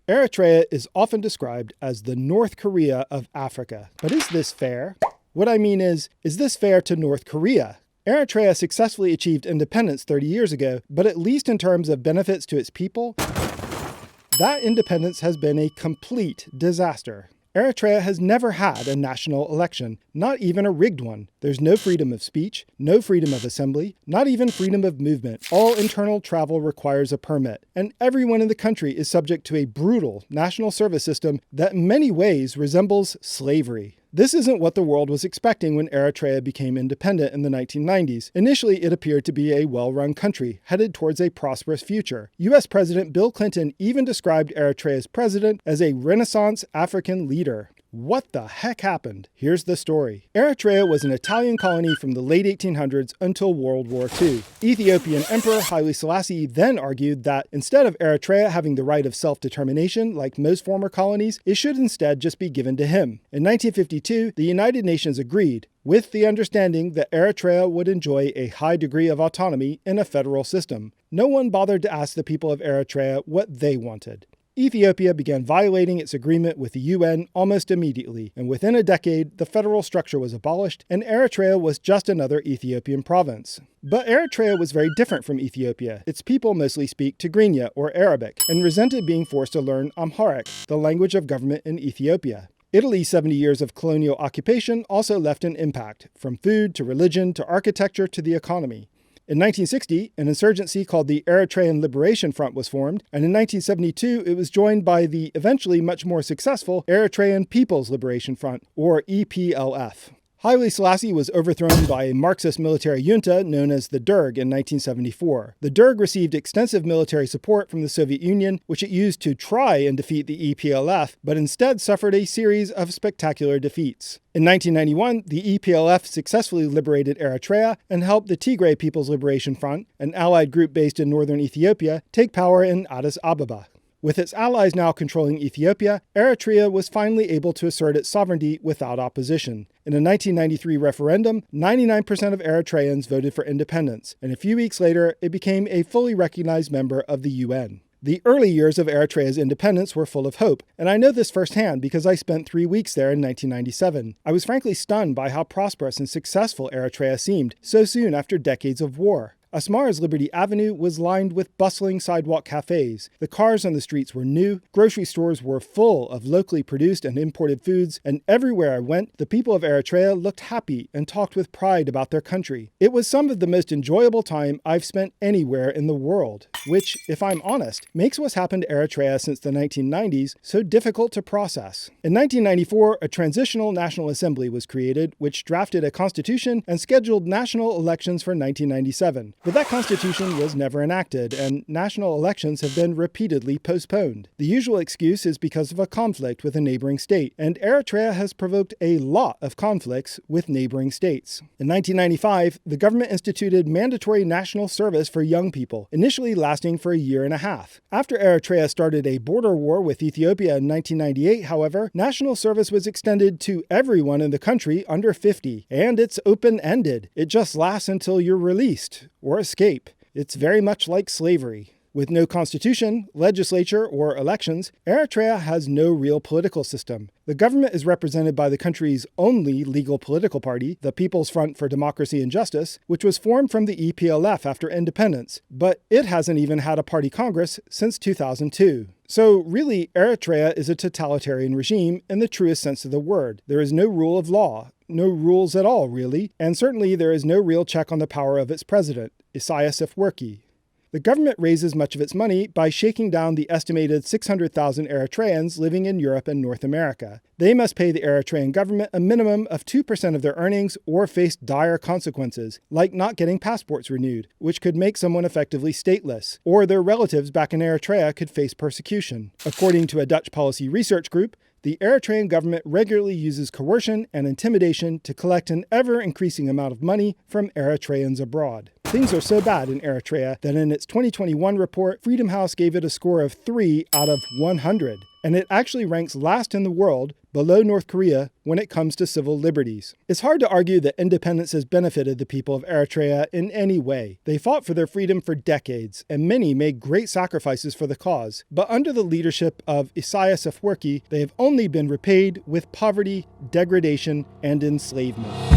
Eritrea is often described as the North Korea of Africa. But is this fair? What I mean is this fair to North Korea? Eritrea successfully achieved independence 30 years ago, but at least in terms of benefits to its people, that independence has been a complete disaster. Eritrea has never had a national election, not even a rigged one. There's no freedom of speech, no freedom of assembly, not even freedom of movement. All internal travel requires a permit, and everyone in the country is subject to a brutal national service system that in many ways resembles slavery. This isn't what the world was expecting when Eritrea became independent in the 1990s. Initially, it appeared to be a well-run country, headed towards a prosperous future. U.S. President Bill Clinton even described Eritrea's president as a Renaissance African leader. What the heck happened? Here's the story. Eritrea was an Italian colony from the late 1800s until World War II. Ethiopian Emperor Haile Selassie then argued that instead of Eritrea having the right of self-determination like most former colonies, it should instead just be given to him. In 1952, the United Nations agreed, with the understanding that Eritrea would enjoy a high degree of autonomy in a federal system. No one bothered to ask the people of Eritrea what they wanted. Ethiopia began violating its agreement with the UN almost immediately, and within a decade, the federal structure was abolished, and Eritrea was just another Ethiopian province. But Eritrea was very different from Ethiopia. Its people mostly speak Tigrinya, or Arabic, and resented being forced to learn Amharic, the language of government in Ethiopia. Italy's 70 years of colonial occupation also left an impact, from food to religion to architecture to the economy. In 1960, an insurgency called the Eritrean Liberation Front was formed, and in 1972 it was joined by the eventually much more successful Eritrean People's Liberation Front, or EPLF. Haile Selassie was overthrown by a Marxist military junta known as the Derg in 1974. The Derg received extensive military support from the Soviet Union, which it used to try and defeat the EPLF, but instead suffered a series of spectacular defeats. In 1991, the EPLF successfully liberated Eritrea and helped the Tigray People's Liberation Front, an allied group based in northern Ethiopia, take power in Addis Ababa. With its allies now controlling Ethiopia, Eritrea was finally able to assert its sovereignty without opposition. In a 1993 referendum, 99% of Eritreans voted for independence, and a few weeks later, it became a fully recognized member of the UN. The early years of Eritrea's independence were full of hope, and I know this firsthand because I spent 3 weeks there in 1997. I was frankly stunned by how prosperous and successful Eritrea seemed so soon after decades of war. Asmara's Liberty Avenue was lined with bustling sidewalk cafes. The cars on the streets were new, grocery stores were full of locally produced and imported foods, and everywhere I went, the people of Eritrea looked happy and talked with pride about their country. It was some of the most enjoyable time I've spent anywhere in the world, which, if I'm honest, makes what's happened to Eritrea since the 1990s so difficult to process. In 1994, a transitional National Assembly was created, which drafted a constitution and scheduled national elections for 1997. But that constitution was never enacted, and national elections have been repeatedly postponed. The usual excuse is because of a conflict with a neighboring state, and Eritrea has provoked a lot of conflicts with neighboring states. In 1995, the government instituted mandatory national service for young people, initially lasting for a year and a half. After Eritrea started a border war with Ethiopia in 1998, however, national service was extended to everyone in the country under 50, and it's open-ended. It just lasts until you're released or escape. It's very much like slavery. With no constitution, legislature, or elections, Eritrea has no real political system. The government is represented by the country's only legal political party, the People's Front for Democracy and Justice, which was formed from the EPLF after independence, but it hasn't even had a party congress since 2002. So really, Eritrea is a totalitarian regime in the truest sense of the word. There is no rule of law, no rules at all, really, and certainly there is no real check on the power of its president, Isaias Afwerki. The government raises much of its money by shaking down the estimated 600,000 Eritreans living in Europe and North America. They must pay the Eritrean government a minimum of 2% of their earnings or face dire consequences, like not getting passports renewed, which could make someone effectively stateless, or their relatives back in Eritrea could face persecution. According to a Dutch policy research group, the Eritrean government regularly uses coercion and intimidation to collect an ever-increasing amount of money from Eritreans abroad. Things are so bad in Eritrea that in its 2021 report, Freedom House gave it a score of 3 out of 100. and it actually ranks last in the world, below North Korea, when it comes to civil liberties. It's hard to argue that independence has benefited the people of Eritrea in any way. They fought for their freedom for decades, and many made great sacrifices for the cause. But under the leadership of Isaias Afwerki, they have only been repaid with poverty, degradation, and enslavement.